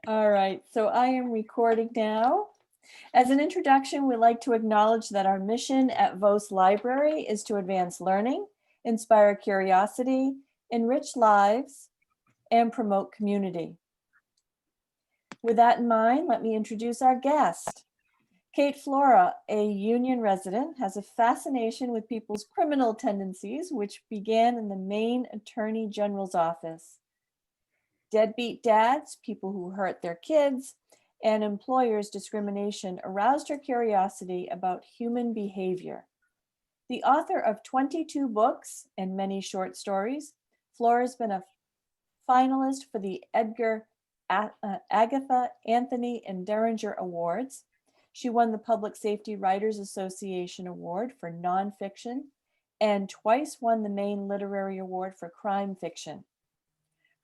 All right, so I am recording now. As an introduction, we'd like to acknowledge that our mission at Vose Library is to advance learning, inspire curiosity, enrich lives, and promote community. With that in mind, let me introduce our guest. Kate Flora, a Union resident, has a fascination with people's criminal tendencies, which began in the Maine Attorney General's office. Deadbeat dads, people who hurt their kids, and employers' discrimination aroused her curiosity about human behavior. The author of 22 books and many short stories, Flora has been a finalist for the Edgar, Agatha, Anthony, and Derringer Awards. She won the Public Safety Writers Association Award for nonfiction and twice won the Maine Literary Award for crime fiction.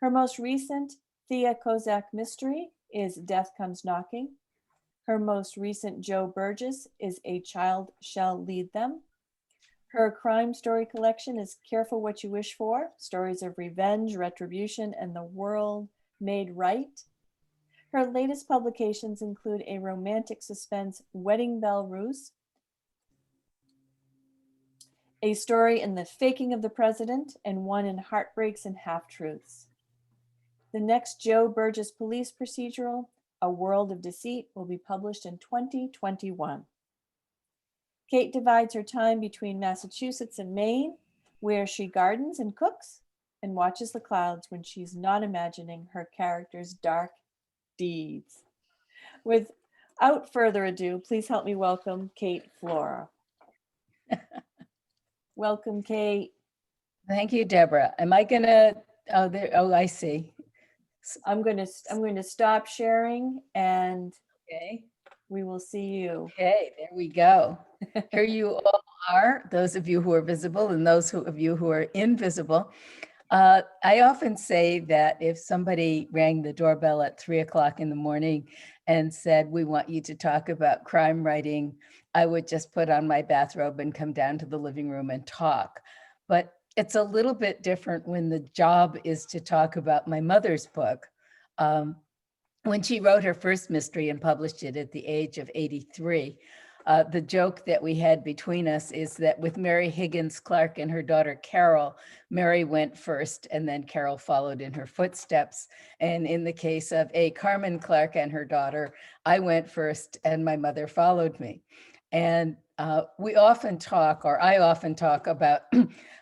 Her most recent Thea Kozak mystery is Death Comes Knocking. Her most recent Joe Burgess is A Child Shall Lead Them. Her crime story collection is Careful What You Wish For, stories of revenge, retribution, and the world made right. Her latest publications include a romantic suspense, Wedding Bell Ruse, a story in The Faking of the President, and one in Heartbreaks and Half-Truths. The next Joe Burgess police procedural, A World of Deceit, will be published in 2021. Kate divides her time between Massachusetts and Maine, where she gardens and cooks and watches the clouds when she's not imagining her character's dark deeds. Without further ado, please help me welcome Kate Flora. Welcome, Kate. Thank you, Deborah. Am I gonna, I see. I'm going to stop sharing and Okay. we will see you. Okay, there we go. Here you all are, those of you who are visible and those of you who are invisible. I often say that if somebody rang the doorbell at 3 o'clock in the morning and said, we want you to talk about crime writing, I would just put on my bathrobe and come down to the living room and talk. But it's a little bit different when the job is to talk about my mother's book. When she wrote her first mystery and published it at the age of 83, the joke that we had between us is that with Mary Higgins Clark and her daughter Carol, Mary went first and then Carol followed in her footsteps. And in the case of A. Carmen Clark and her daughter, I went first and my mother followed me. And we often talk, or I often talk about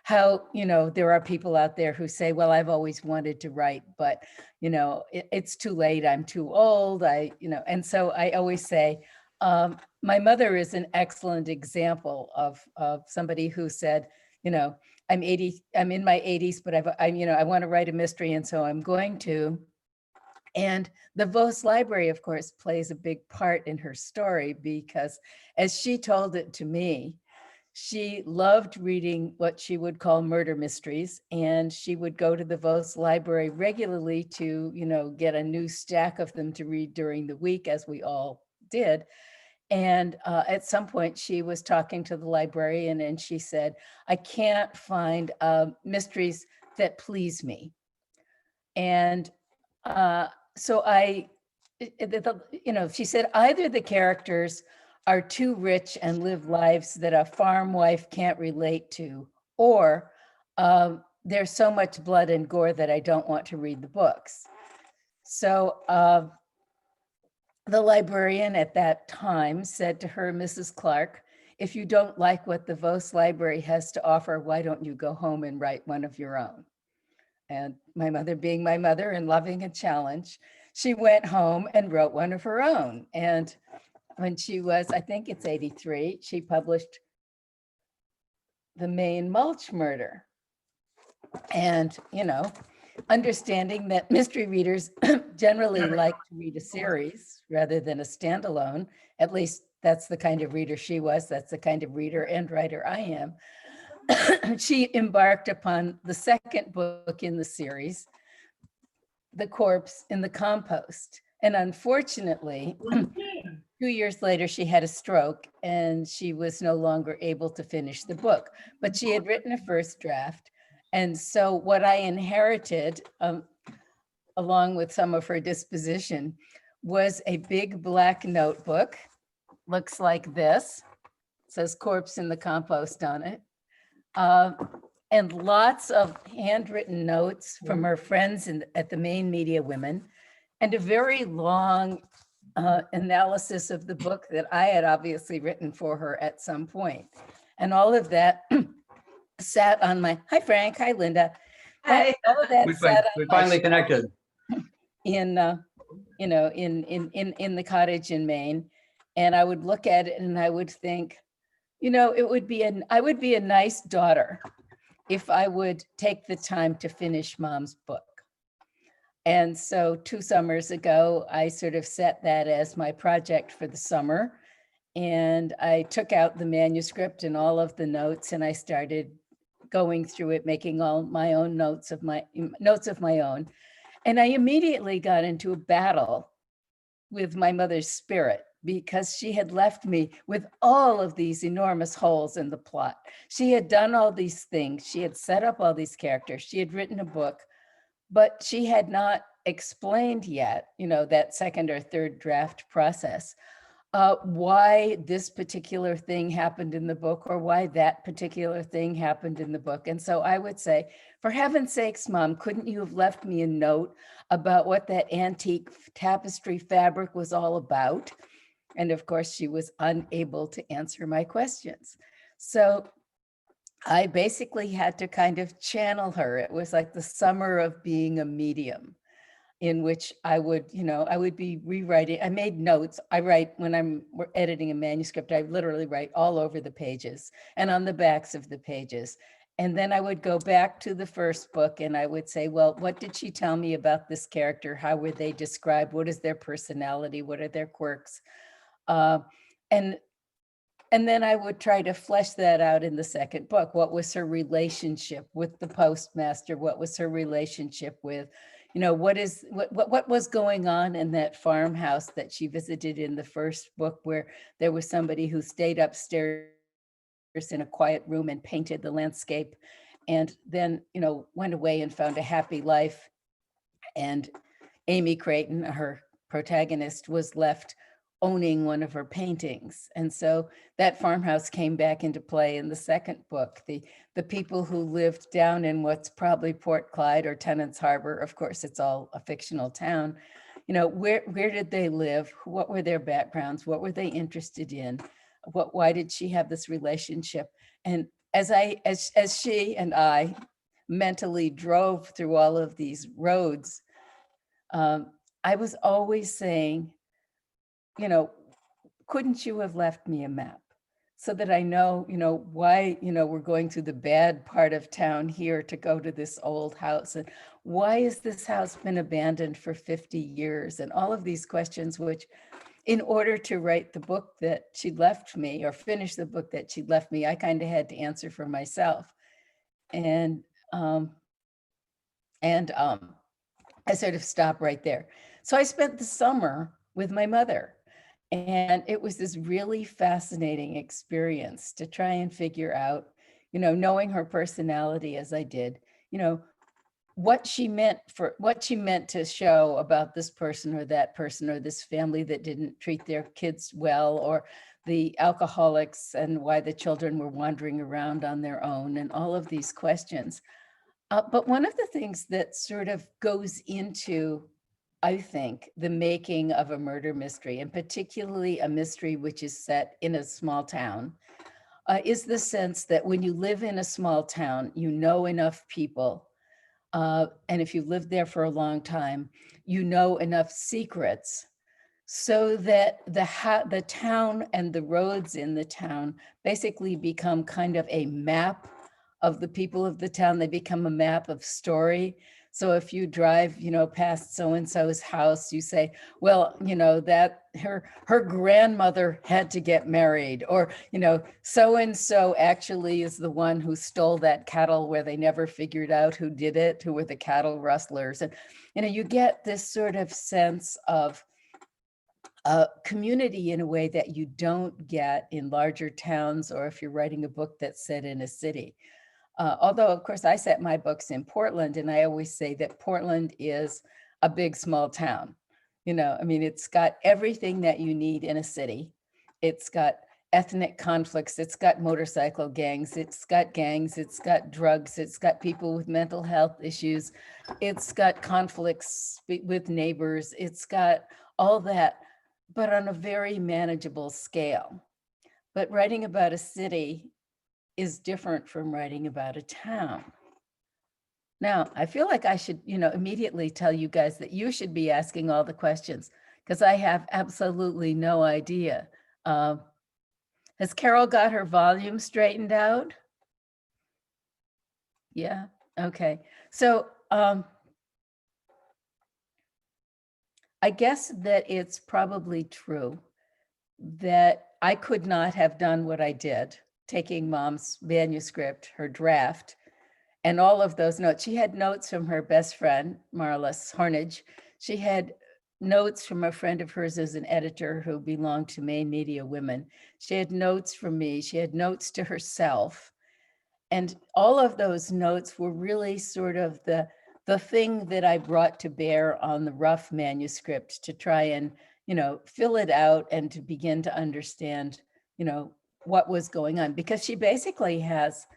how, there are people out there who say, well, I've always wanted to write, but, it's too late. I'm too old. And so I always say, my mother is an excellent example of somebody who said, I'm in my 80s, but I want to write a mystery. And so I'm going to. And the Vose Library, of course, plays a big part in her story because as she told it to me, she loved reading what she would call murder mysteries. And she would go to the Vose Library regularly to, get a new stack of them to read during the week, as we all did. And at some point she was talking to the librarian and she said, I can't find mysteries that please me. And so she said, either the characters are too rich and live lives that a farm wife can't relate to, or there's so much blood and gore that I don't want to read the books. So the librarian at that time said to her, Mrs. Clark, if you don't like what the Vose Library has to offer, why don't you go home and write one of your own? And my mother being my mother and loving a challenge, she went home and wrote one of her own. And when she was, I think it's 83, she published The Maine Mulch Murder. And, understanding that mystery readers generally like to read a series rather than a standalone, at least that's the kind of reader she was, that's the kind of reader and writer I am. She embarked upon the second book in the series, The Corpse in the Compost. And unfortunately, 2 years later, she had a stroke and she was no longer able to finish the book, but she had written a first draft. And so what I inherited along with some of her disposition, was a big black notebook. Looks like this. It says corpse in the compost on it. And lots of handwritten notes from her friends at the Maine Media Women, and a very long analysis of the book that I had obviously written for her at some point. And all of that sat on my, hi Frank, hi Linda. All of that sat on We my finally shelf connected. in, in the cottage in Maine. And I would look at it and I would think, I would be a nice daughter if I would take the time to finish Mom's book. And so 2 summers ago, I sort of set that as my project for the summer. And I took out the manuscript and all of the notes, and I started going through it, making all my own notes of my own. And I immediately got into a battle with my mother's spirit, because she had left me with all of these enormous holes in the plot. She had done all these things. She had set up all these characters. She had written a book, but she had not explained yet, that second or third draft process, why this particular thing happened in the book or why that particular thing happened in the book. And so I would say, for heaven's sakes, Mom, couldn't you have left me a note about what that antique tapestry fabric was all about? And of course, she was unable to answer my questions. So I basically had to kind of channel her. It was like the summer of being a medium, in which I would be rewriting. I made notes. I write when we're editing a manuscript, I literally write all over the pages and on the backs of the pages. And then I would go back to the first book and I would say, well, what did she tell me about this character? How were they described? What is their personality? What are their quirks? And then I would try to flesh that out in the second book. What was her relationship with the postmaster? What was her relationship with, what was going on in that farmhouse that she visited in the first book, where there was somebody who stayed upstairs in a quiet room and painted the landscape, and then, went away and found a happy life. And Amy Creighton, her protagonist, was left owning one of her paintings. And so that farmhouse came back into play in the second book. The people who lived down in what's probably Port Clyde or Tennant's Harbor, of course, it's all a fictional town, where did they live? What were their backgrounds? What were they interested in? Why did she have this relationship? And as she and I mentally drove through all of these roads, I was always saying, couldn't you have left me a map so that I know, why, we're going through the bad part of town here to go to this old house, and why has this house been abandoned for 50 years? And all of these questions, which, in order to write the book that she'd left me, or finish the book that she'd left me, I kind of had to answer for myself. And I sort of stopped right there. So I spent the summer with my mother. And it was this really fascinating experience to try and figure out, knowing her personality as I did, what she meant to show about this person or that person, or this family that didn't treat their kids well, or the alcoholics, and why the children were wandering around on their own, and all of these questions. But one of the things that sort of goes into, I think, the making of a murder mystery, and particularly a mystery which is set in a small town, is the sense that when you live in a small town, you know enough people. And if you've lived there for a long time, you know enough secrets so that the town and the roads in the town basically become kind of a map of the people of the town. They become a map of story. So if you drive, past so-and-so's house, you say, well, that her grandmother had to get married, or, so-and-so actually is the one who stole that cattle where they never figured out who did it, who were the cattle rustlers. And, you get this sort of sense of community in a way that you don't get in larger towns, or if you're writing a book that's set in a city. Although, of course, I set my books in Portland, and I always say that Portland is a big small town. You know, I mean, it's got everything that you need in a city. It's got ethnic conflicts, it's got motorcycle gangs, it's got drugs, it's got people with mental health issues, it's got conflicts with neighbors, it's got all that, but on a very manageable scale. But writing about a city is different from writing about a town. Now, I feel like I should, immediately tell you guys that you should be asking all the questions, because I have absolutely no idea. Has Carol got her volume straightened out? Yeah, okay. So I guess that it's probably true that I could not have done what I did, taking Mom's manuscript, her draft, and all of those notes. She had notes from her best friend, Marlis Hornage. She had notes from a friend of hers as an editor who belonged to Maine Media Women. She had notes from me. She had notes to herself. And all of those notes were really sort of the thing that I brought to bear on the rough manuscript to try and, fill it out and to begin to understand, what was going on. Because she basically has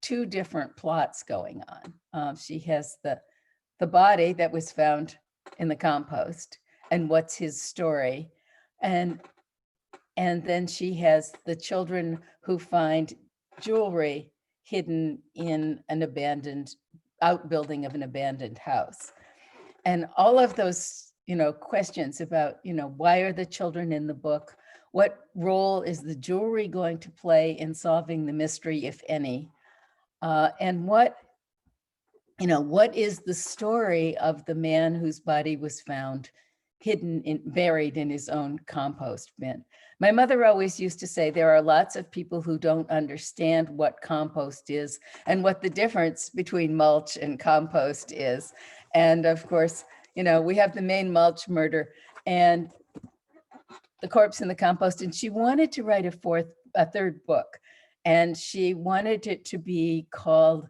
two different plots going on. She has the body that was found in the compost and what's his story. And then she has the children who find jewelry hidden in an abandoned outbuilding of an abandoned house. And all of those, questions about, why are the children in the book? What role is the jewelry going to play in solving the mystery, if any? And what is the story of the man whose body was found buried in his own compost bin? My mother always used to say there are lots of people who don't understand what compost is and what the difference between mulch and compost is. And of course, we have the Maine mulch murder and the corpse in the compost. And she wanted to write a third book. And she wanted it to be called,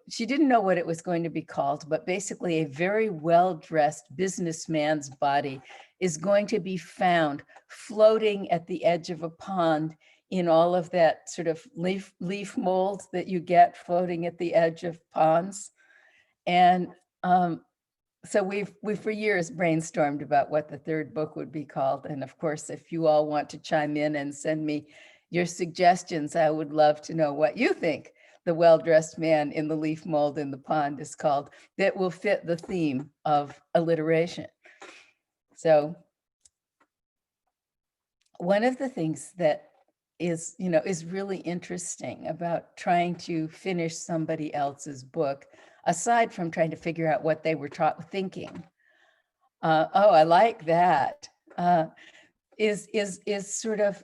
she didn't know what it was going to be called, but basically a very well-dressed businessman's body is going to be found floating at the edge of a pond in all of that sort of leaf mold that you get floating at the edge of ponds. And so we've for years brainstormed about what the third book would be called. And of course, if you all want to chime in and send me your suggestions, I would love to know what you think the well-dressed man in the leaf mold in the pond is called, that will fit the theme of alliteration. So one of the things that is really interesting about trying to finish somebody else's book, aside from trying to figure out what they were thinking, I like that, is sort of,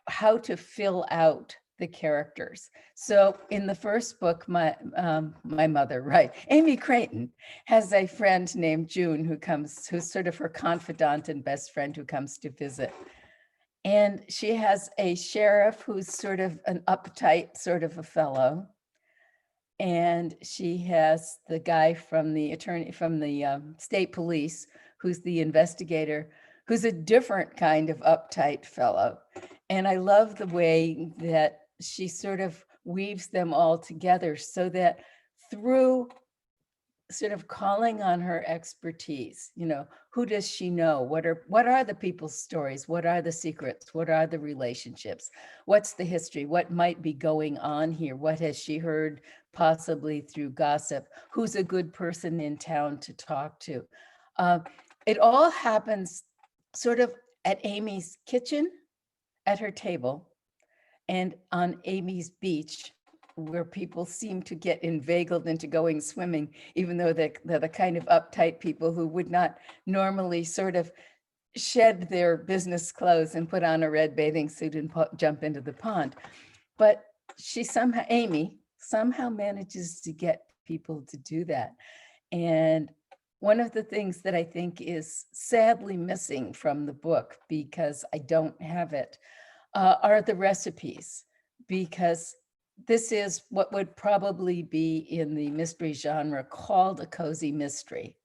how to fill out the characters. So in the first book, my mother, right, Amy Creighton, has a friend named June who's sort of her confidant and best friend who comes to visit. And she has a sheriff who's sort of an uptight sort of a fellow. And she has the guy from the state police, who's the investigator, who's a different kind of uptight fellow. And I love the way that she sort of weaves them all together so that through sort of calling on her expertise, who does she know? What are the people's stories? What are the secrets? What are the relationships? What's the history? What might be going on here? What has she heard possibly through gossip? Who's a good person in town to talk to? It all happens sort of at Amy's kitchen, at her table, and on Amy's beach, where people seem to get inveigled into going swimming, even though they're the kind of uptight people who would not normally sort of shed their business clothes and put on a red bathing suit and jump into the pond. But Amy somehow manages to get people to do that. And one of the things that I think is sadly missing from the book, because I don't have it, are the recipes, because this is what would probably be in the mystery genre called a cozy mystery.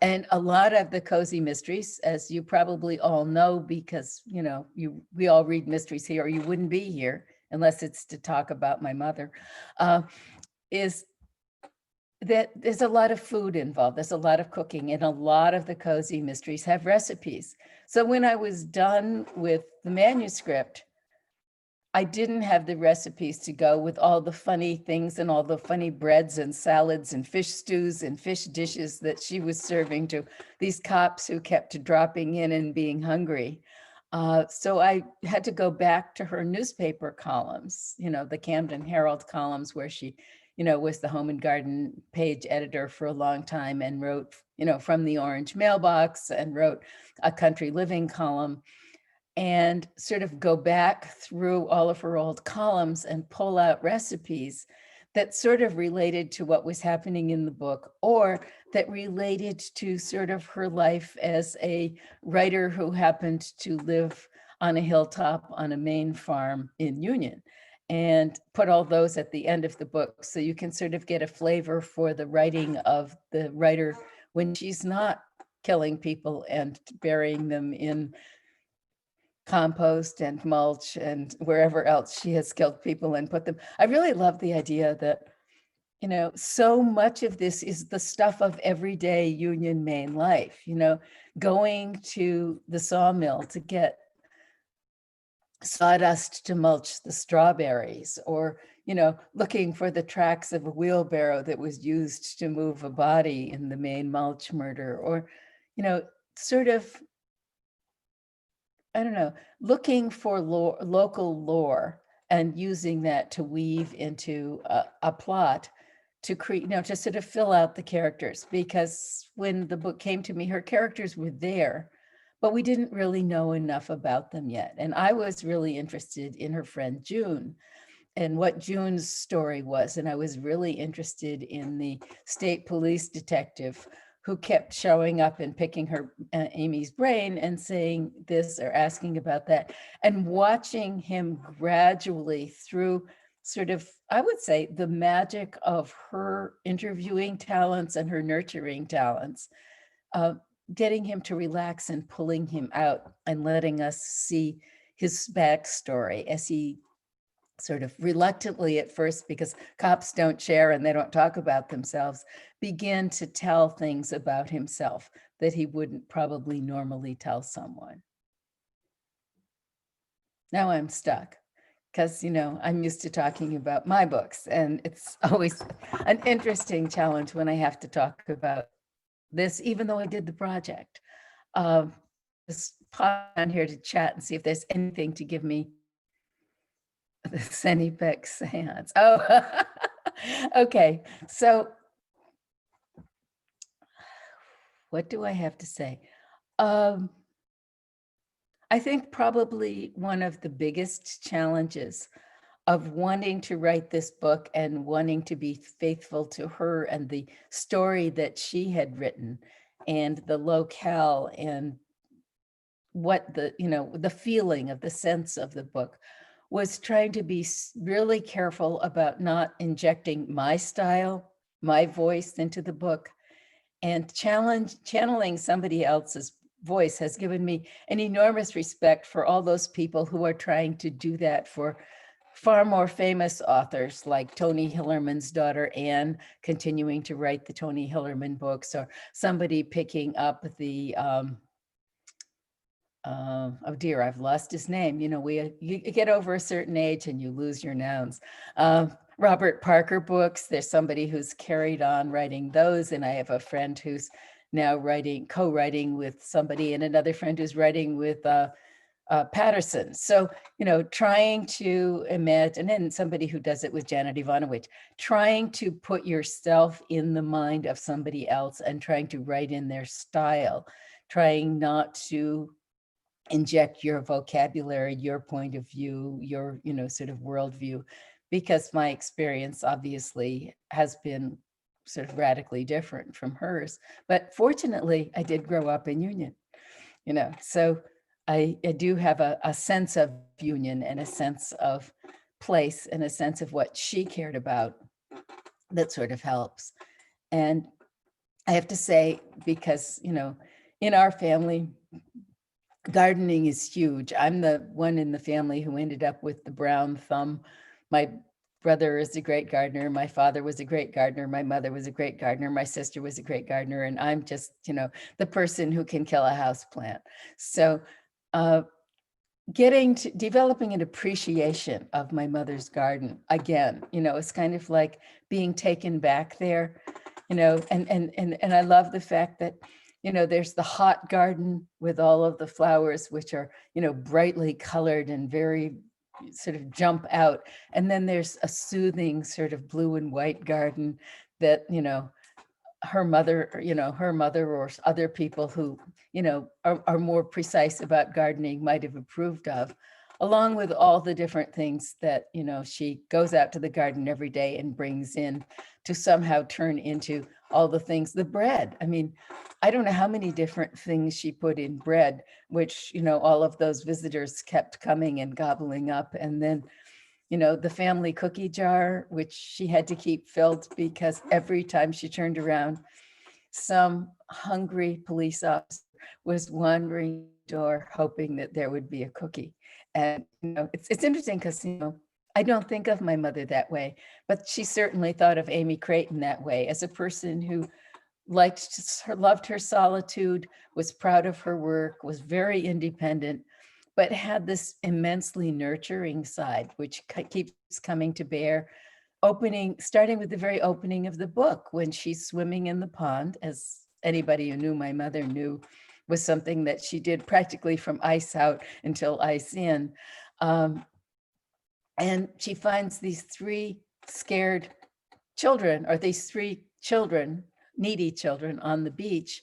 And a lot of the cozy mysteries, as you probably all know, because, you know, we all read mysteries here, or you wouldn't be here unless it's to talk about my mother, is that there's a lot of food involved. There's a lot of cooking, and a lot of the cozy mysteries have recipes. So when I was done with the manuscript, I didn't have the recipes to go with all the funny things and all the funny breads and salads and fish stews and fish dishes that she was serving to these cops who kept dropping in and being hungry. So I had to go back to her newspaper columns, you know, the Camden Herald columns, where she, you know, was the home and garden page editor for a long time and wrote, you know, from the Orange Mailbox, and wrote a country living column, and sort of go back through all of her old columns and pull out recipes that sort of related to what was happening in the book, or that related to sort of her life as a writer who happened to live on a hilltop on a Maine farm in Union, and put all those at the end of the book. So you can sort of get a flavor for the writing of the writer when she's not killing people and burying them in compost and mulch and wherever else she has killed people and put them. I really love the idea that, you know, so much of this is the stuff of everyday Union, Maine life, you know, going to the sawmill to get sawdust to mulch the strawberries, or, you know, looking for the tracks of a wheelbarrow that was used to move a body in the Maine mulch murder, or, you know, sort of, I don't know, looking for local lore and using that to weave into a plot to create, you know, to sort of fill out the characters. Because when the book came to me, her characters were there, but we didn't really know enough about them yet. And I was really interested in her friend June and what June's story was. And I was really interested in the state police detective who kept showing up and picking her Amy's brain and saying this or asking about that, and watching him gradually through sort of, I would say, the magic of her interviewing talents and her nurturing talents, getting him to relax and pulling him out and letting us see his backstory as he sort of reluctantly at first, because cops don't share and they don't talk about themselves, begin to tell things about himself that he wouldn't probably normally tell someone. Now I'm stuck because, you know, I'm used to talking about my books, and it's always an interesting challenge when I have to talk about this, even though I did the project. Just pop on here to chat and see if there's anything to give me the Senny seance. Oh, okay. So what do I have to say? I think probably one of the biggest challenges of wanting to write this book and wanting to be faithful to her and the story that she had written and the locale and what the, you know, the feeling of the sense of the book, was trying to be really careful about not injecting my style, my voice into the book. And channeling somebody else's voice has given me an enormous respect for all those people who are trying to do that for far more famous authors, like Tony Hillerman's daughter Anne continuing to write the Tony Hillerman books, or somebody picking up the oh dear, I've lost his name. You know, you get over a certain age and you lose your nouns. Robert Parker books, there's somebody who's carried on writing those. And I have a friend who's now co-writing with somebody, and another friend who's writing with Patterson. So, you know, trying to imagine, and somebody who does it with Janet Ivanovich, trying to put yourself in the mind of somebody else and trying to write in their style, trying not to inject your vocabulary, your point of view, your, you know, sort of worldview, because my experience obviously has been sort of radically different from hers. But fortunately, I did grow up in Union, you know, so I do have a sense of Union and a sense of place and a sense of what she cared about that sort of helps. And I have to say, because, in our family, gardening is huge. I'm the one in the family who ended up with the brown thumb. My brother is a great gardener. My father was a great gardener. My mother was a great gardener. My sister was a great gardener. And I'm just, the person who can kill a house plant. So developing an appreciation of my mother's garden again, it's kind of like being taken back there, and I love the fact that, there's the hot garden with all of the flowers, which are, brightly colored and very sort of jump out. And then there's a soothing sort of blue and white garden that, her mother or other people who, are more precise about gardening might have approved of, along with all the different things that, she goes out to the garden every day and brings in to somehow turn into all the things, the bread. I mean, I don't know how many different things she put in bread, which, all of those visitors kept coming and gobbling up. And then, the family cookie jar, which she had to keep filled because every time she turned around, some hungry police officer was wandering the door hoping that there would be a cookie. And, it's interesting because, I don't think of my mother that way, but she certainly thought of Amy Creighton that way, as a person who loved her solitude, was proud of her work, was very independent, but had this immensely nurturing side, which keeps coming to bear, starting with the very opening of the book, when she's swimming in the pond, as anybody who knew my mother knew was something that she did practically from ice out until ice in. And she finds these three scared children, or these three children, needy children on the beach,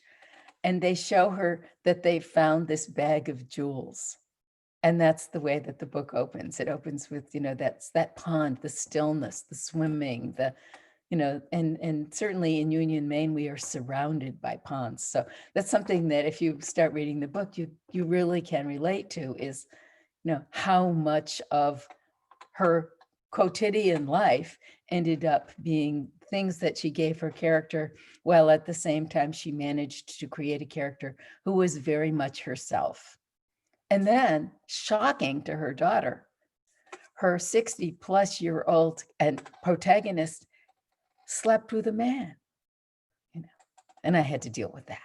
and they show her that they found this bag of jewels. And that's the way that the book opens. It opens with, that's that pond, the stillness, the swimming, and certainly in Union, Maine, we are surrounded by ponds. So that's something that if you start reading the book, you really can relate to, is, how much of her quotidian life ended up being things that she gave her character, while at the same time she managed to create a character who was very much herself. And then, shocking to her daughter, her 60-plus-year-old and protagonist slept with a man, and I had to deal with that.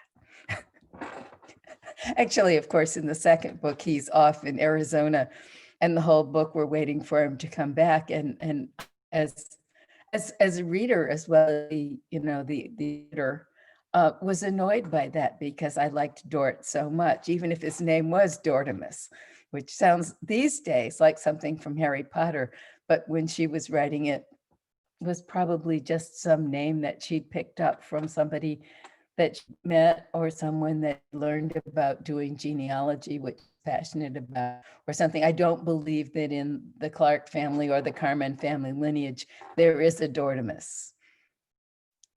Actually, of course, in the second book, he's off in Arizona, and the whole book we're waiting for him to come back. And as a reader, as well as the editor, was annoyed by that, because I liked Dort so much, even if his name was Dortimus, which sounds these days like something from Harry Potter. But when she was writing it, was probably just some name that she'd picked up from somebody that she met, or someone that learned about doing genealogy, which she's passionate about, or something. I don't believe that in the Clark family or the Carmen family lineage, there is a Dortimus,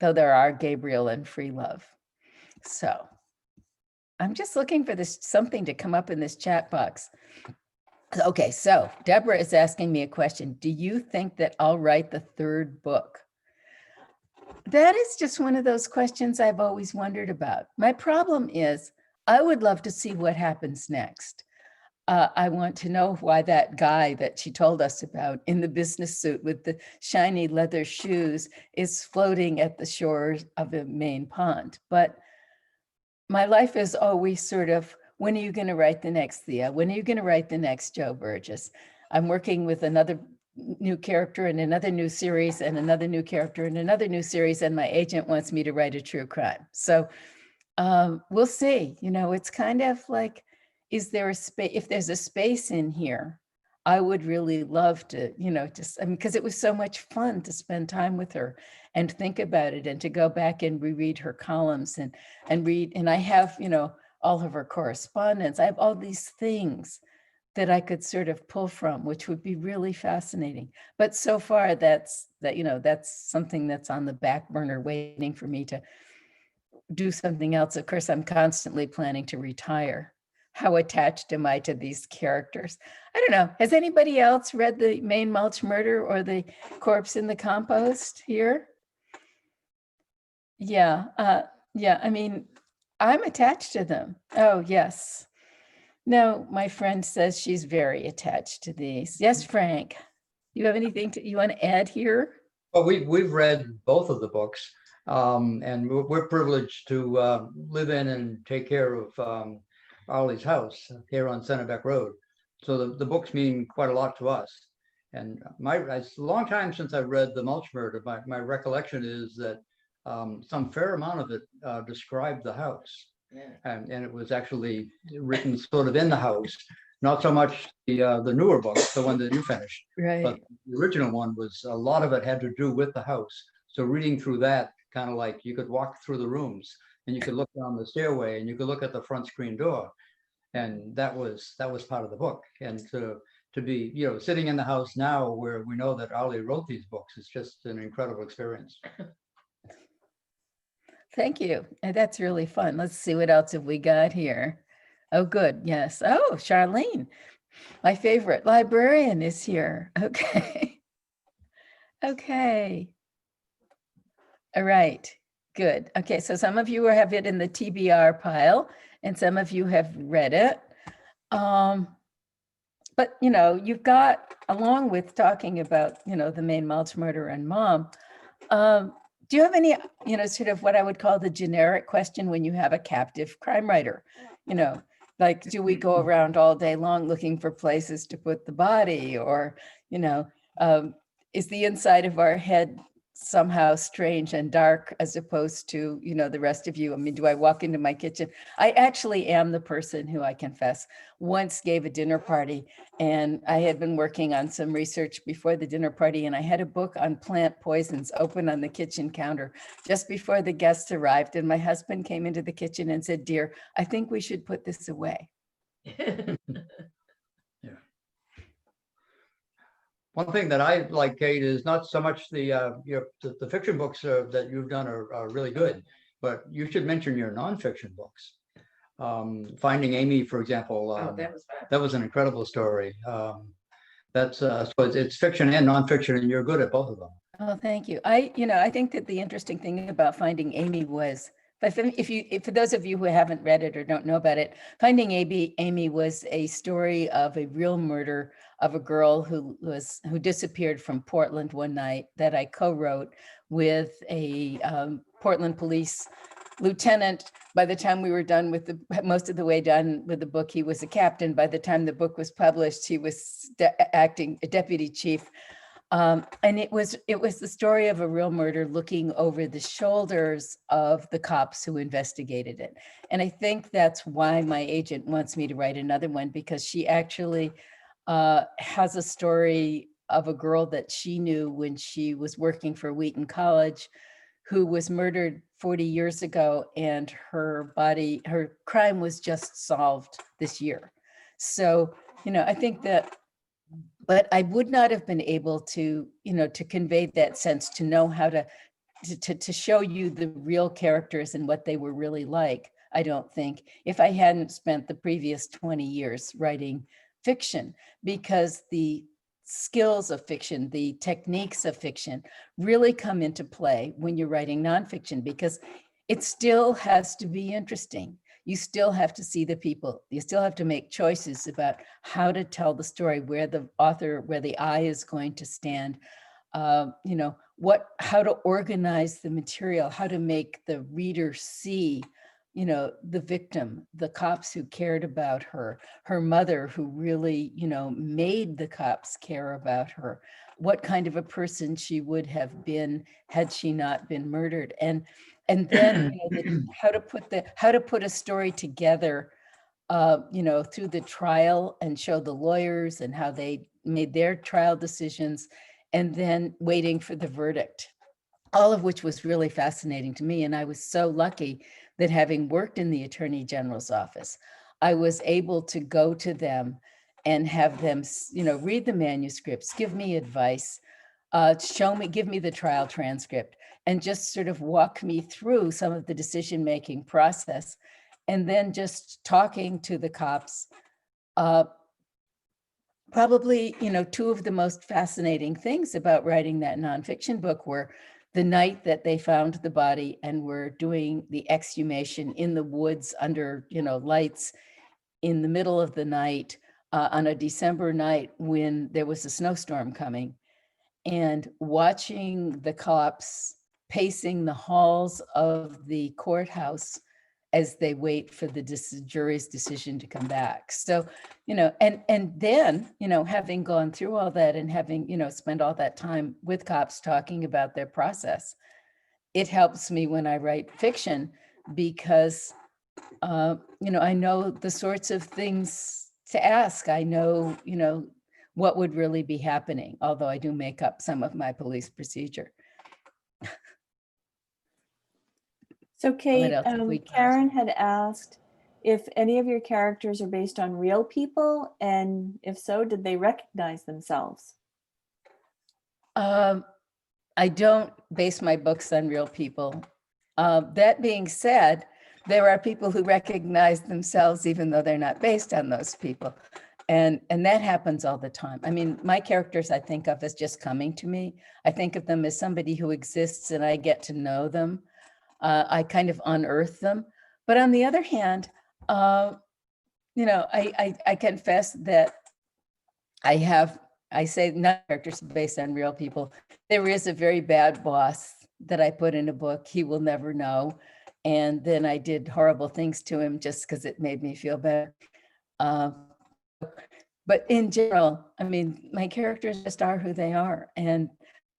though there are Gabriel and Freelove. So I'm just looking for something to come up in this chat box. Okay, so Deborah is asking me a question. Do you think that I'll write the third book? That is just one of those questions I've always wondered about. My problem is, I would love to see what happens next. I want to know why that guy that she told us about in the business suit with the shiny leather shoes is floating at the shores of a Maine pond. But my life is always sort of, when are you going to write the next Thea? When are you going to write the next Joe Burgess? I'm working with another new character in another new series, and another new character in another new series, and my agent wants me to write a true crime. So we'll see. It's kind of like, is there a space? If there's a space in here, I would really love to, because it was so much fun to spend time with her and think about it, and to go back and reread her columns and read. And I have, all of her correspondence. I have all these things that I could sort of pull from, which would be really fascinating. But so far, that's something that's on the back burner, waiting for me to do something else. Of course, I'm constantly planning to retire. How attached am I to these characters? I don't know. Has anybody else read the Maine Mulch Murder or the Corpse in the Compost here? Yeah. Yeah, I mean, I'm attached to them. Oh, yes. No, my friend says she's very attached to these. Yes, Frank, you have anything you want to add here? Well, we've read both of the books, and we're privileged to live in and take care of Ollie's house here on Centerbeck Road. So the books mean quite a lot to us. And it's a long time since I've read The Mulch Murder. My recollection is that some fair amount of it described the house. Yeah. And it was actually written sort of in the house, not so much the newer book, the one that you finished. Right. But the original one was, a lot of it had to do with the house. So reading through that, kind of like you could walk through the rooms and you could look down the stairway and you could look at the front screen door. And that was part of the book. And to be, sitting in the house now where we know that Ollie wrote these books is just an incredible experience. Thank you. And that's really fun. Let's see, what else have we got here? Oh, good. Yes. Oh, Charlene, my favorite librarian, is here. Okay. Okay. All right. Good. Okay. So some of you have it in the TBR pile and some of you have read it. But, you've got, along with talking about, the Maine mulch murder and mom, do you have any, sort of what I would call the generic question when you have a captive crime writer? Like, do we go around all day long looking for places to put the body? Or, is the inside of our head somehow strange and dark as opposed to, the rest of you? I mean, do I walk into my kitchen? I actually am the person who, I confess, once gave a dinner party, and I had been working on some research before the dinner party, and I had a book on plant poisons open on the kitchen counter just before the guests arrived. And my husband came into the kitchen and said, "Dear, I think we should put this away." One thing that I like, Kate, is not so much the fiction books that you've done are really good, but you should mention your nonfiction books. Finding Amy, for example, that was an incredible story. That's so it's fiction and nonfiction, and you're good at both of them. Oh, thank you. I think that the interesting thing about Finding Amy was, if for those of you who haven't read it or don't know about it, Finding Amy was a story of a real murder of a girl who disappeared from Portland one night that I co-wrote with a Portland police lieutenant. By the time we were done with most of the way done with the book, he was a captain. By the time the book was published, he was acting a deputy chief. And it was the story of a real murder looking over the shoulders of the cops who investigated it. And I think that's why my agent wants me to write another one, because she actually has a story of a girl that she knew when she was working for Wheaton College, who was murdered 40 years ago, and her crime was just solved this year. So, I think that, but I would not have been able to, to convey that sense, to know how to show you the real characters and what they were really like, I don't think, if I hadn't spent the previous 20 years writing fiction, because the skills of fiction, the techniques of fiction really come into play when you're writing nonfiction, because it still has to be interesting. You still have to see the people. You still have to make choices about how to tell the story, where the eye is going to stand, how to organize the material, how to make the reader see, the victim, the cops who cared about her mother who really, made the cops care about her, what kind of a person she would have been had she not been murdered. And then how to put a story together, through the trial, and show the lawyers and how they made their trial decisions, and then waiting for the verdict, all of which was really fascinating to me. And I was so lucky that, having worked in the Attorney General's office, I was able to go to them and have them, read the manuscripts, give me advice, give me the trial transcript, and just sort of walk me through some of the decision-making process. And then just talking to the cops, probably, two of the most fascinating things about writing that nonfiction book were the night that they found the body and were doing the exhumation in the woods under, lights in the middle of the night, on a December night when there was a snowstorm coming, and watching the cops pacing the halls of the courthouse as they wait for the jury's decision to come back. So, and then, having gone through all that and having, spent all that time with cops talking about their process, it helps me when I write fiction because, I know the sorts of things to ask. I know, what would really be happening, although I do make up some of my police procedure. So Kate, else have we got? Karen had asked if any of your characters are based on real people, and if so, did they recognize themselves? I don't base my books on real people. That being said, there are people who recognize themselves even though they're not based on those people. And that happens all the time. I mean, my characters I think of as just coming to me. I think of them as somebody who exists and I get to know them. I kind of unearth them. But on the other hand, I confess that I say not characters based on real people. There is a very bad boss that I put in a book. He will never know. And then I did horrible things to him just because it made me feel better. But in general, I mean, my characters just are who they are. And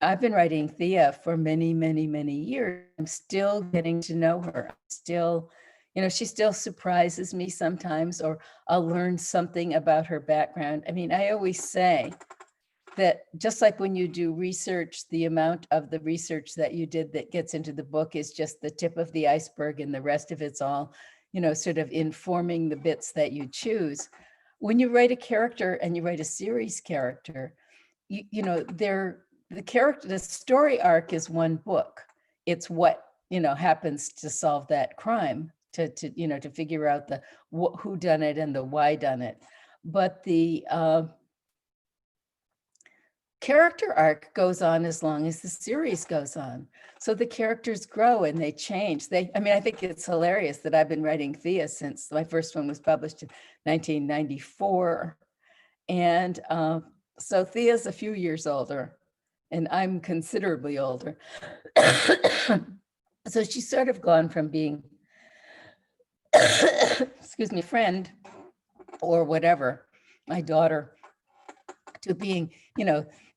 I've been writing Thea for many, many, many years. I'm still getting to know her. Still, she still surprises me sometimes, or I'll learn something about her background. I mean, I always say that just like when you do research, the amount of the research that you did that gets into the book is just the tip of the iceberg, and the rest of it's all, sort of informing the bits that you choose. When you write a character and you write a series character, the story arc is one book. It's what, happens to solve that crime, to figure out the who done it and the why done it. But the character arc goes on as long as the series goes on. So the characters grow and they change. I think it's hilarious that I've been writing Thea since my first one was published in 1994. And so Thea's a few years older and I'm considerably older. So she's sort of gone from being, excuse me, friend or whatever, my daughter, to being,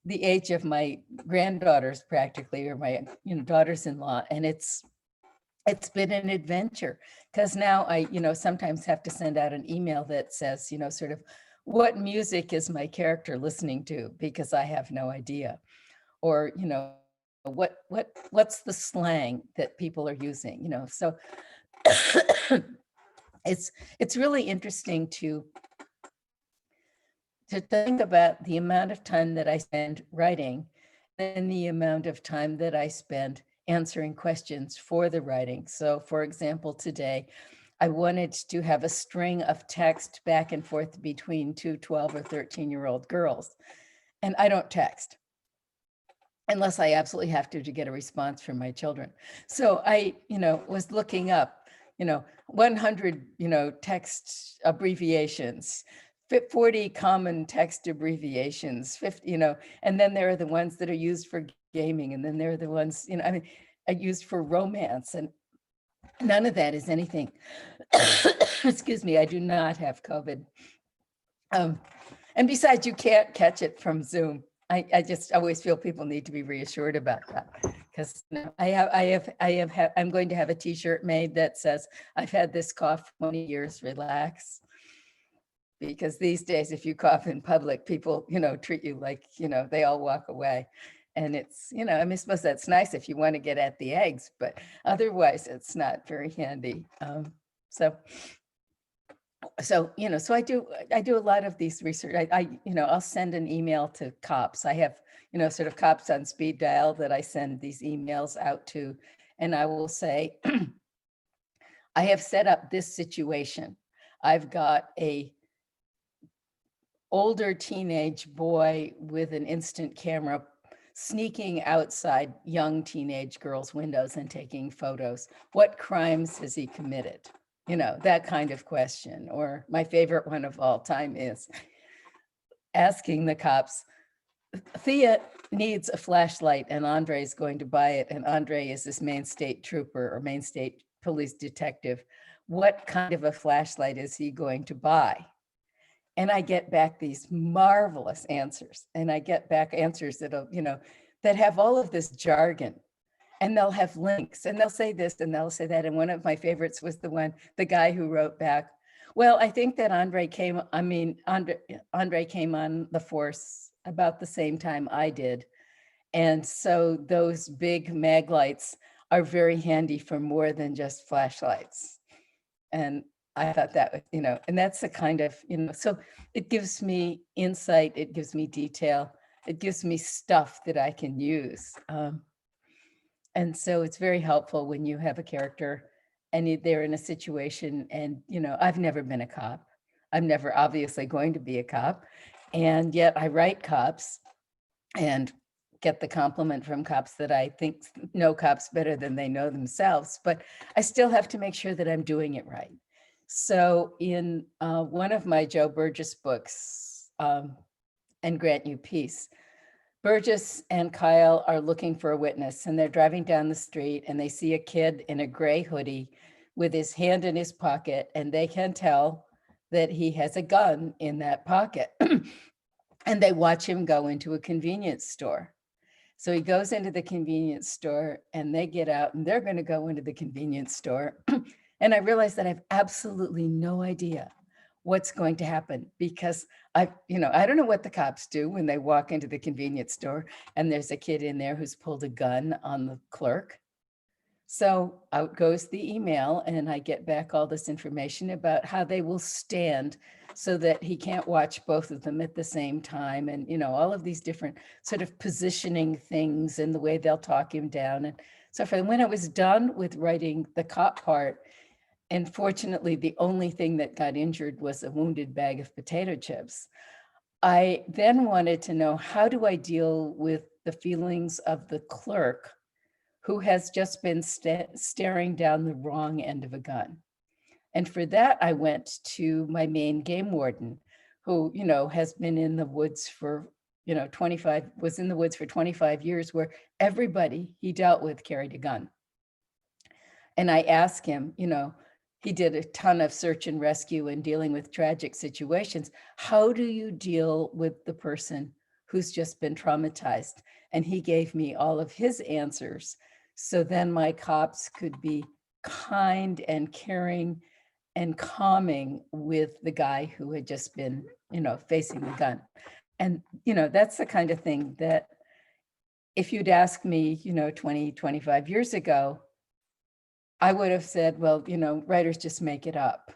the age of my granddaughters practically, or my, daughters-in-law. And it's been an adventure because now I, sometimes have to send out an email that says, sort of, what music is my character listening to? Because I have no idea. Or, what's the slang that people are using, so it's really interesting to think about the amount of time that I spend writing and the amount of time that I spend answering questions for the writing. So for example, today, I wanted to have a string of text back and forth between two 12 or 13-year-old girls. And I don't text unless I absolutely have to get a response from my children. So I, was looking up, 100, text abbreviations, 40 common text abbreviations, 50, and then there are the ones that are used for gaming. And then there are the ones, are used for romance, and none of that is anything. Excuse me, I do not have COVID. And besides, you can't catch it from Zoom. I just always feel people need to be reassured about that, because I'm going to have a t-shirt made that says, I've had this cough for 20 years, relax. Because these days, if you cough in public, people, treat you like, they all walk away. And it's, I suppose that's nice if you want to get at the eggs, but otherwise it's not very handy. So I do a lot of these research. I'll send an email to cops. I have, sort of cops on speed dial that I send these emails out to, and I will say, I have set up this situation. I've got a older teenage boy with an instant camera sneaking outside young teenage girls' windows and taking photos. What crimes has he committed? You know, that kind of question. Or my favorite one of all time is asking the cops, Thea needs a flashlight and Andre is going to buy it. And Andre is this Maine State Trooper or Maine State Police Detective. What kind of a flashlight is he going to buy? And I get back these marvelous answers. And I get back answers that'll, you know, that have all of this jargon. And they'll have links and they'll say this and they'll say that. And one of my favorites was the guy who wrote back, well, I think that Andre came on the force about the same time I did. And so those big mag lights are very handy for more than just flashlights. And I thought that was, you know, and that's the kind of, you know, so it gives me insight, it gives me detail, it gives me stuff that I can use. And so it's very helpful when you have a character and they're in a situation and, you know, I've never been a cop. I'm never obviously going to be a cop. And yet I write cops and get the compliment from cops that I think know cops better than they know themselves, but I still have to make sure that I'm doing it right. So in one of my Joe Burgess books, And Grant You Peace, Burgess and Kyle are looking for a witness and they're driving down the street and they see a kid in a gray hoodie with his hand in his pocket and they can tell that he has a gun in that pocket. And they watch him go into a convenience store. So he goes into the convenience store and they get out and they're going to go into the convenience store. And I realized that I have absolutely no idea what's going to happen because I don't know what the cops do when they walk into the convenience store and there's a kid in there who's pulled a gun on the clerk. So out goes the email and I get back all this information about how they will stand so that he can't watch both of them at the same time. And, you know, all of these different sort of positioning things and the way they'll talk him down. And so when I was done with writing the cop part, and fortunately, the only thing that got injured was a wounded bag of potato chips. I then wanted to know, how do I deal with the feelings of the clerk who has just been staring down the wrong end of a gun? And for that, I went to my Maine game warden, who, you know, has been in the woods for, you know, 25 years, where everybody he dealt with carried a gun. And I asked him, you know, he did a ton of search and rescue and dealing with tragic situations. How do you deal with the person who's just been traumatized? And he gave me all of his answers. So then my cops could be kind and caring and calming with the guy who had just been, you know, facing the gun. And, you know, that's the kind of thing that if you'd asked me, you know, 20, 25 years ago, I would have said, well, you know, writers just make it up.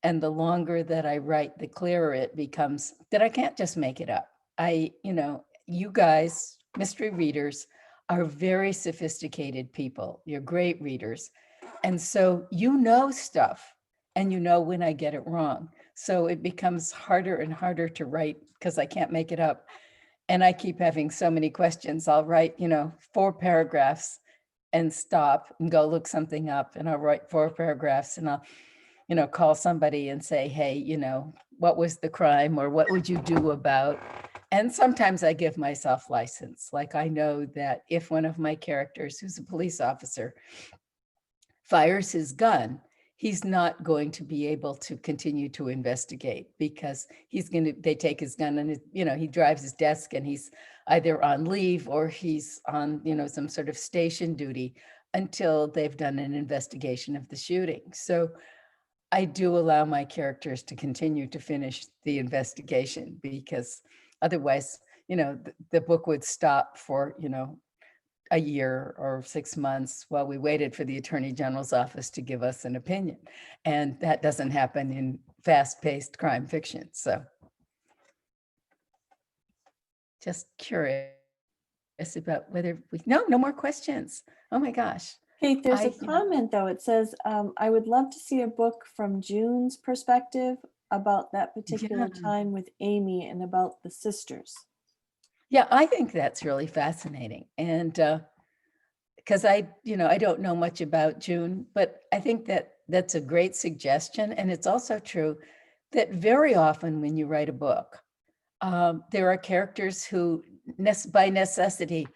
And the longer that I write, the clearer it becomes that I can't just make it up. You know, you guys, mystery readers, are very sophisticated people. You're great readers. And so you know stuff and you know when I get it wrong. So it becomes harder and harder to write because I can't make it up. And I keep having so many questions. I'll write, you know, 4 paragraphs and stop and go look something up, and I'll write 4 paragraphs and I'll, you know, call somebody and say, hey, you know, what was the crime or what would you do about? And sometimes I give myself license. Like I know that if one of my characters, who's a police officer, fires his gun, he's not going to be able to continue to investigate because they take his gun and, you know, he drives his desk and he's either on leave or he's on, you know, some sort of station duty until they've done an investigation of the shooting. So I do allow my characters to continue to finish the investigation because otherwise, you know, the book would stop for, you know, a year or 6 months while we waited for the Attorney General's office to give us an opinion. And that doesn't happen in fast-paced crime fiction. So just curious about whether no more questions. Oh my gosh. Kate, there's a comment though. It says, I would love to see a book from June's perspective about that particular time with Amy and about the sisters. Yeah, I think that's really fascinating. And because I don't know much about June, but I think that that's a great suggestion. And it's also true that very often when you write a book, there are characters who by necessity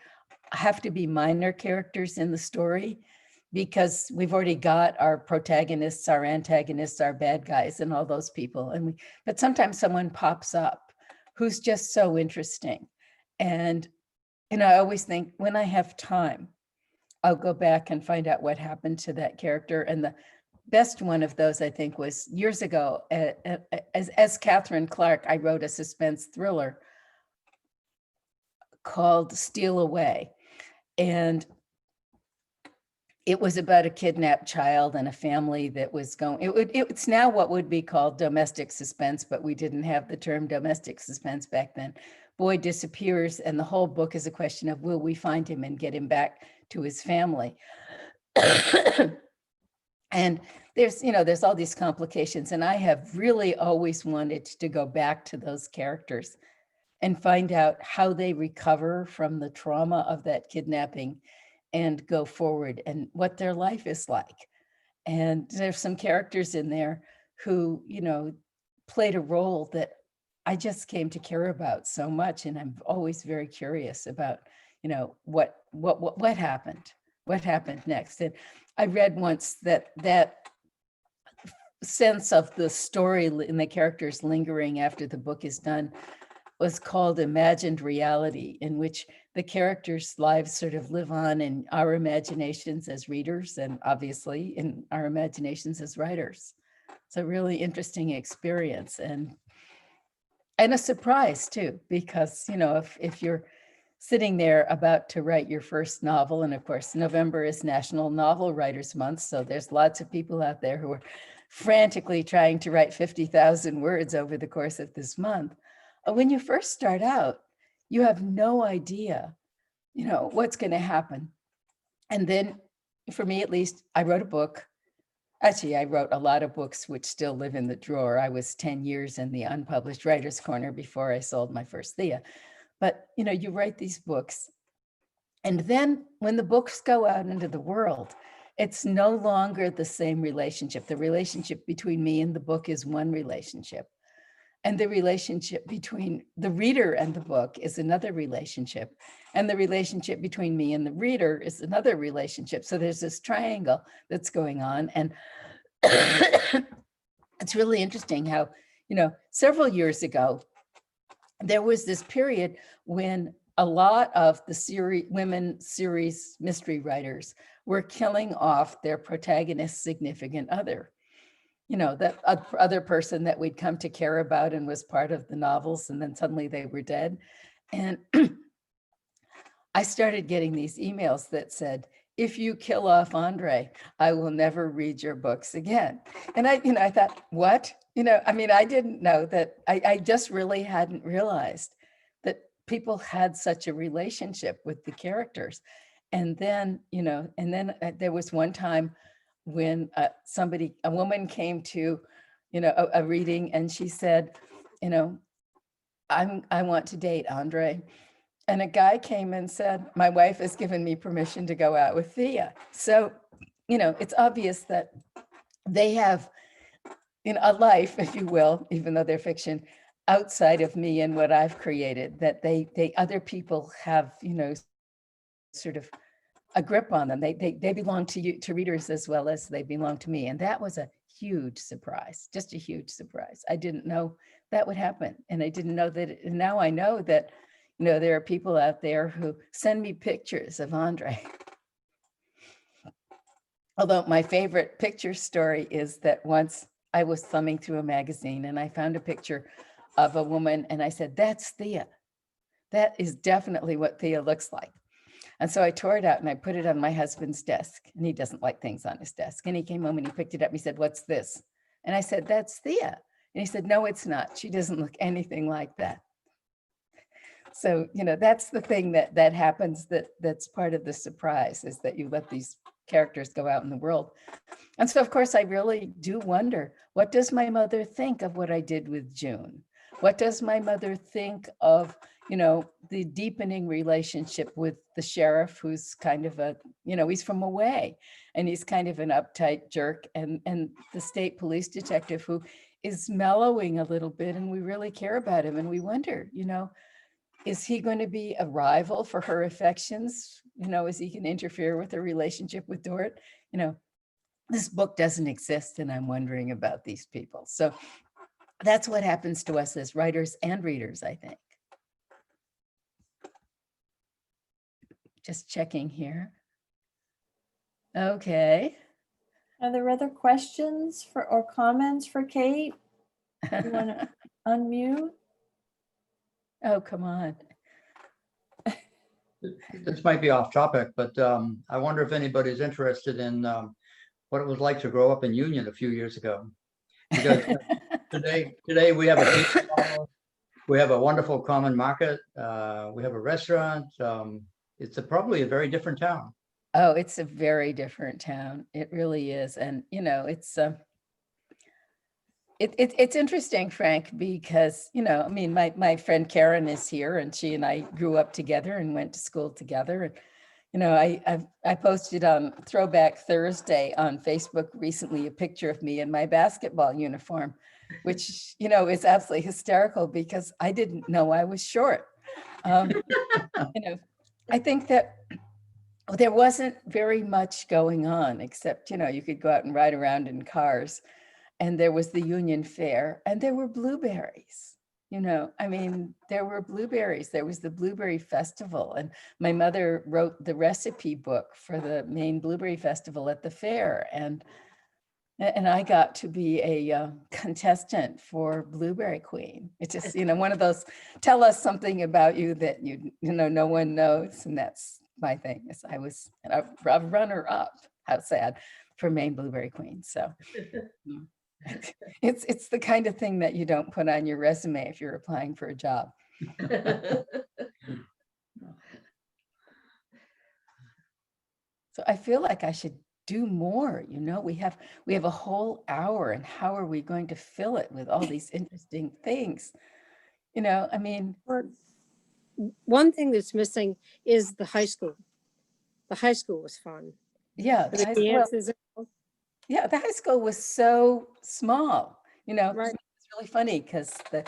have to be minor characters in the story because we've already got our protagonists, our antagonists, our bad guys, and all those people. But sometimes someone pops up who's just so interesting. And I always think when I have time, I'll go back and find out what happened to that character. And the best one of those, I think, was years ago. As Catherine Clark, I wrote a suspense thriller called Steal Away. And it was about a kidnapped child and a family that was going, it's now what would be called domestic suspense, but we didn't have the term domestic suspense back then. Boy disappears, and the whole book is a question of, will we find him and get him back to his family? And there's all these complications, and I have really always wanted to go back to those characters and find out how they recover from the trauma of that kidnapping and go forward and what their life is like. And there's some characters in there who, played a role that I just came to care about so much. And I'm always very curious about, what happened next. And I read once that sense of the story and the characters lingering after the book is done was called imagined reality, in which the characters' lives sort of live on in our imaginations as readers, and obviously in our imaginations as writers. It's a really interesting experience and a surprise too, because if you're sitting there about to write your first novel, and of course November is National Novel Writers Month, so there's lots of people out there who are frantically trying to write 50,000 words over the course of this month. When you first start out, you have no idea, what's going to happen. And then, for me at least, I wrote a book. Actually, I wrote a lot of books which still live in the drawer. I was 10 years in the unpublished writer's corner before I sold my first Thea. But, you write these books. And then when the books go out into the world, it's no longer the same relationship. The relationship between me and the book is one relationship. And the relationship between the reader and the book is another relationship. And the relationship between me and the reader is another relationship. So there's this triangle that's going on. And it's really interesting how, several years ago, there was this period when a lot of the women series mystery writers were killing off their protagonist's significant other. That other person that we'd come to care about and was part of the novels, and then suddenly they were dead. And I started getting these emails that said, if you kill off Andre, I will never read your books again. And I thought, what? I didn't know that. I just really hadn't realized that people had such a relationship with the characters. And then, there was one time when a woman came to, a reading, and she said, I want to date Andre. And a guy came and said, my wife has given me permission to go out with Thea. So, it's obvious that they have a life, if you will, even though they're fiction, outside of me and what I've created, that they other people have, sort of a grip on them. They belong to you, to readers, as well as they belong to me. And that was a huge surprise, just a huge surprise. I didn't know that would happen. And I didn't know that. And now I know that, there are people out there who send me pictures of Andre. Although my favorite picture story is that once I was thumbing through a magazine and I found a picture of a woman, and I said, that's Thea. That is definitely what Thea looks like. And so I tore it out and I put it on my husband's desk, and he doesn't like things on his desk. And he came home and he picked it up and he said, what's this? And I said, that's Thea. And he said, no, it's not. She doesn't look anything like that. So, that's the thing that happens, that's part of the surprise, is that you let these characters go out in the world. And so, of course, I really do wonder, what does my mother think of what I did with June? What does my mother think of, the deepening relationship with the sheriff, who's kind of he's from away and he's kind of an uptight jerk, and the state police detective who is mellowing a little bit, and we really care about him, and we wonder, is he going to be a rival for her affections? Is he going to interfere with her relationship with Dort? This book doesn't exist, and I'm wondering about these people. So that's what happens to us as writers and readers, I think. Just checking here. Okay. Are there other questions or comments for Kate? You want to unmute? Oh, come on. This might be off topic, but I wonder if anybody's interested in what it was like to grow up in Union a few years ago. Because today we have a wonderful common market. We have a restaurant. It's probably a very different town. Oh, it's a very different town. It really is. And, it's interesting, Frank, because, my friend Karen is here, and she and I grew up together and went to school together. And, I posted on Throwback Thursday on Facebook recently a picture of me in my basketball uniform, which, is absolutely hysterical because I didn't know I was short. I think that there wasn't very much going on except, you could go out and ride around in cars, and there was the Union Fair, and there were blueberries. There were blueberries. There was the Blueberry Festival, and my mother wrote the recipe book for the Maine Blueberry Festival at the fair, and I got to be a contestant for Blueberry Queen. It's just, one of those, tell us something about you that no one knows, and that's my thing. Is I was a runner-up, how sad, for Maine Blueberry Queen. So it's the kind of thing that you don't put on your resume if you're applying for a job. So I feel like I should do more. We have a whole hour, and how are we going to fill it with all these interesting things? One thing that's missing is the high school. The high school was fun. Yeah, the high school was so small. Right. It's really funny because the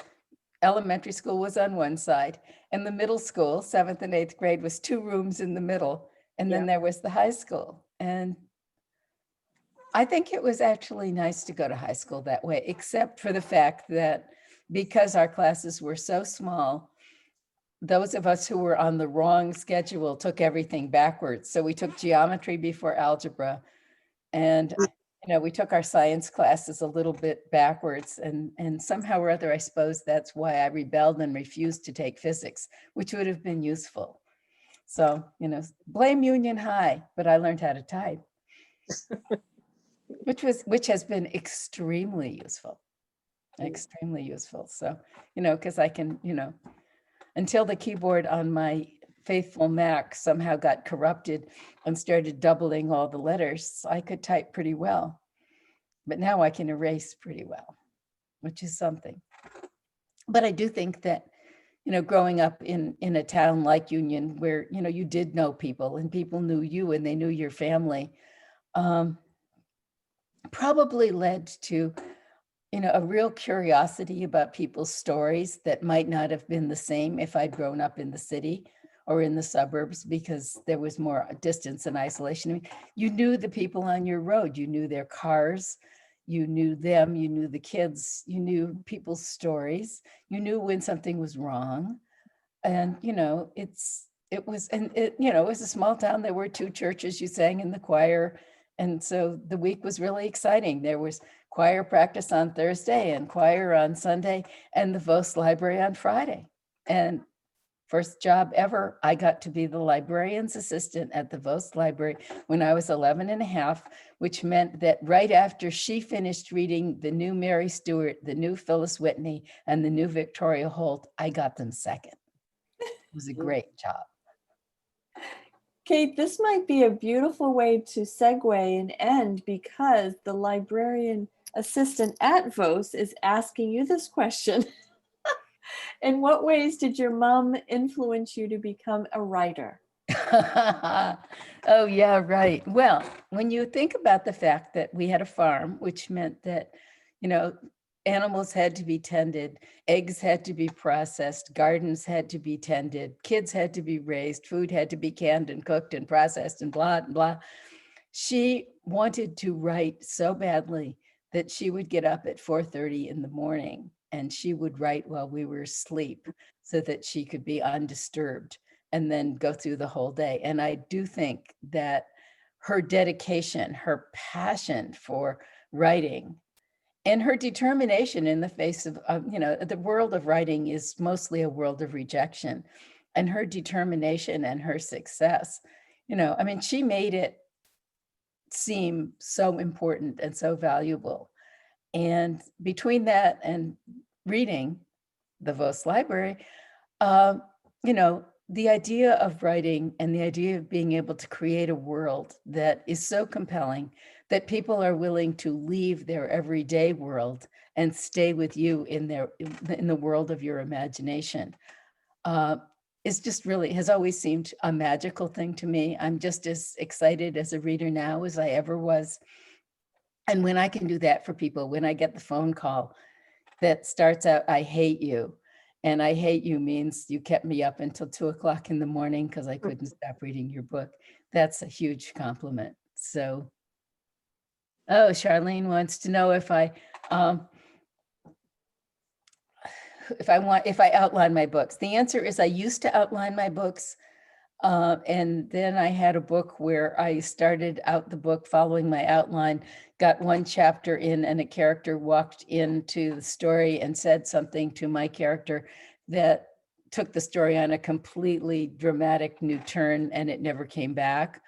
elementary school was on one side, and the middle school, 7th and 8th grade, was 2 rooms in the middle, and then there was the high school. And I think it was actually nice to go to high school that way, except for the fact that because our classes were so small, those of us who were on the wrong schedule took everything backwards. So we took geometry before algebra, and we took our science classes a little bit backwards, and somehow or other, I suppose that's why I rebelled and refused to take physics, which would have been useful. So, blame Union High, but I learned how to type, which has been extremely useful. So, because I can, until the keyboard on my faithful Mac somehow got corrupted and started doubling all the letters, I could type pretty well. But now I can erase pretty well, which is something. But I do think that, growing up in a town like Union, where, you did know people and people knew you and they knew your family, probably led to, a real curiosity about people's stories that might not have been the same if I'd grown up in the city or in the suburbs, because there was more distance and isolation. You knew the people on your road, you knew their cars, you knew them, you knew the kids, you knew people's stories, you knew when something was wrong. And, it was a small town. There were 2 churches, you sang in the choir. And so the week was really exciting. There was choir practice on Thursday and choir on Sunday, and the Vose Library on Friday. And first job ever, I got to be the librarian's assistant at the Vose Library when I was 11 and a half, which meant that right after she finished reading the new Mary Stewart, the new Phyllis Whitney, and the new Victoria Holt, I got them second. It was a great job. Kate, this might be a beautiful way to segue and end, because the librarian assistant at Vose is asking you this question. In what ways did your mom influence you to become a writer? Oh, yeah, right. Well, when you think about the fact that we had a farm, which meant that, you know, animals had to be tended, eggs had to be processed, gardens had to be tended, kids had to be raised, food had to be canned and cooked and processed and blah, and blah. She wanted to write so badly that she would get up at 4:30 in the morning and she would write while we were asleep so that she could be undisturbed and then go through the whole day. And I do think that her dedication, her passion for writing, and her determination in the face of, you know, the world of writing is mostly a world of rejection, and her determination and her success, you know, I mean, she made it seem so important and so valuable. And between that and reading the Vose Library, uh, you know, the idea of writing and the idea of being able to create a world that is so compelling that people are willing to leave their everyday world and stay with you in the world of your imagination, uh, is just really, has always seemed a magical thing to me. I'm just as excited as a reader now as I ever was. And when I can do that for people, when I get the phone call that starts out, "I hate you." And "I hate you" means you kept me up until 2 o'clock in the morning because I couldn't stop reading your book. That's a huge compliment. So, oh, Charlene wants to know um, if I outline my books. The answer is I used to outline my books. And then I had a book where I started out the book following my outline, got one chapter in, and a character walked into the story and said something to my character that took the story on a completely dramatic new turn, and it never came back.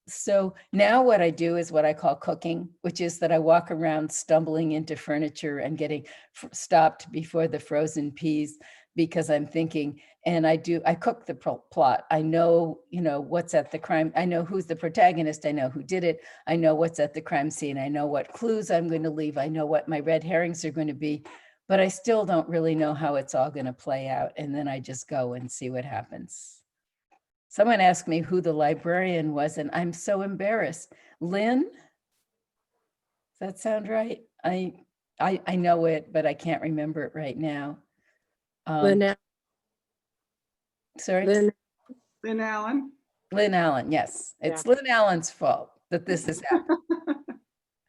So now what I do is what I call cooking, which is that I walk around stumbling into furniture and getting stopped before the frozen peas because I'm thinking, and I cook the plot. I know, you know, what's at the crime. I know who's the protagonist. I know who did it. I know what's at the crime scene. I know what clues I'm going to leave. I know what my red herrings are going to be, but I still don't really know how it's all going to play out. And then I just go and see what happens. Someone asked me who the librarian was, and I'm so embarrassed. Lynn? Does that sound right? I know it, but I can't remember it right now. Lynn, Sorry? Lynn, Lynn Allen. Lynn Allen, yes. It's Lynn Allen's fault that this is happening.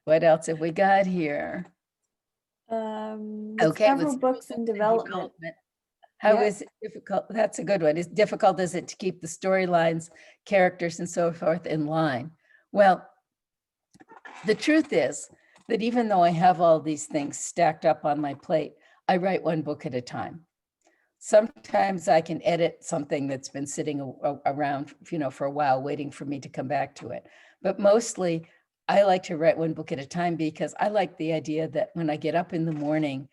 What else have we got here? Okay, Several books in development. How Yep. is it difficult? That's a good one. Is difficult, is it, to keep the storylines, characters, and so forth in line? Well, the truth is that even though I have all these things stacked up on my plate, I write one book at a time. Sometimes I can edit something that's been sitting around, you know, for a while, waiting for me to come back to it. But mostly I like to write one book at a time because I like the idea that when I get up in the morning,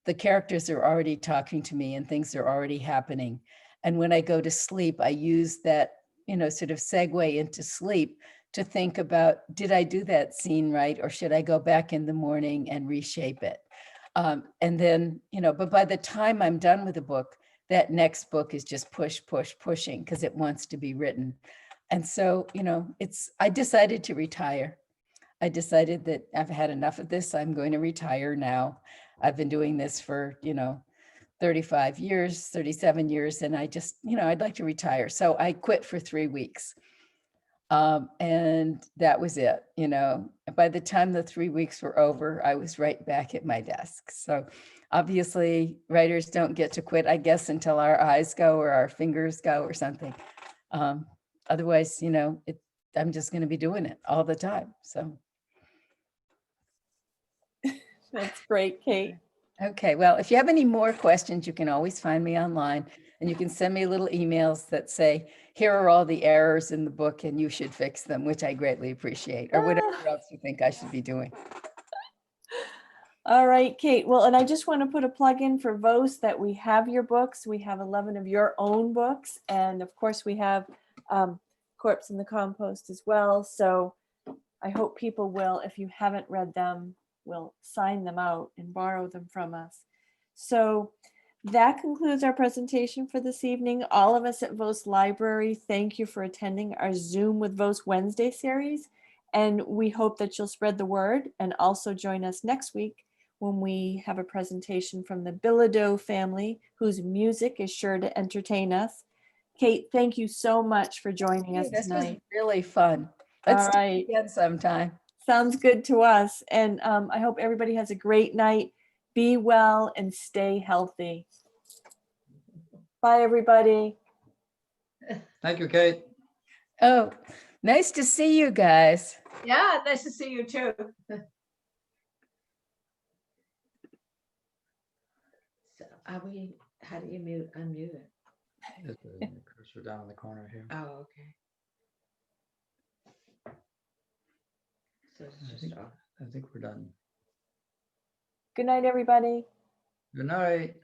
the characters are already talking to me and things are already happening. And when I go to sleep, I use that, you know, sort of segue into sleep to think about, did I do that scene right? Or should I go back in the morning and reshape it? And then, you know, but by the time I'm done with the book, that next book is just pushing because it wants to be written. And so, you know, I decided to retire. I decided that I've had enough of this. I'm going to retire now. I've been doing this for, you know, 35 years, 37 years, and I just, you know, I'd like to retire. So I quit for 3 weeks. And that was it, you know. By the time the 3 weeks were over, I was right back at my desk. So obviously writers don't get to quit, I guess, until our eyes go or our fingers go or something. Otherwise, you know, I'm just going to be doing it all the time. So. That's great, Kate. Okay, well, if you have any more questions, you can always find me online and you can send me little emails that say, here are all the errors in the book and you should fix them, which I greatly appreciate, or whatever else you think I should be doing. All right, Kate. Well, and I just want to put a plug in for Vose that we have your books. We have 11 of your own books. And of course, we have Corpse in the Compost as well. So I hope people will, if you haven't read them, will sign them out and borrow them from us. So that concludes our presentation for this evening. All of us at Vose Library, thank you for attending our Zoom with Vose Wednesday series. And we hope that you'll spread the word and also join us next week when we have a presentation from the Bilodeau family, whose music is sure to entertain us. Kate, thank you so much for joining us This was tonight. really fun. All Let's do it right. again sometime. Sounds good to us. And I hope everybody has a great night. Be well and stay healthy. Bye, everybody. Thank you, Kate. Oh, nice to see you guys. Yeah, nice to see you too. So are we, how do you unmute it? There's the cursor down in the corner here. Oh, okay. So it's just off. I think we're done. Good night, everybody. Good night.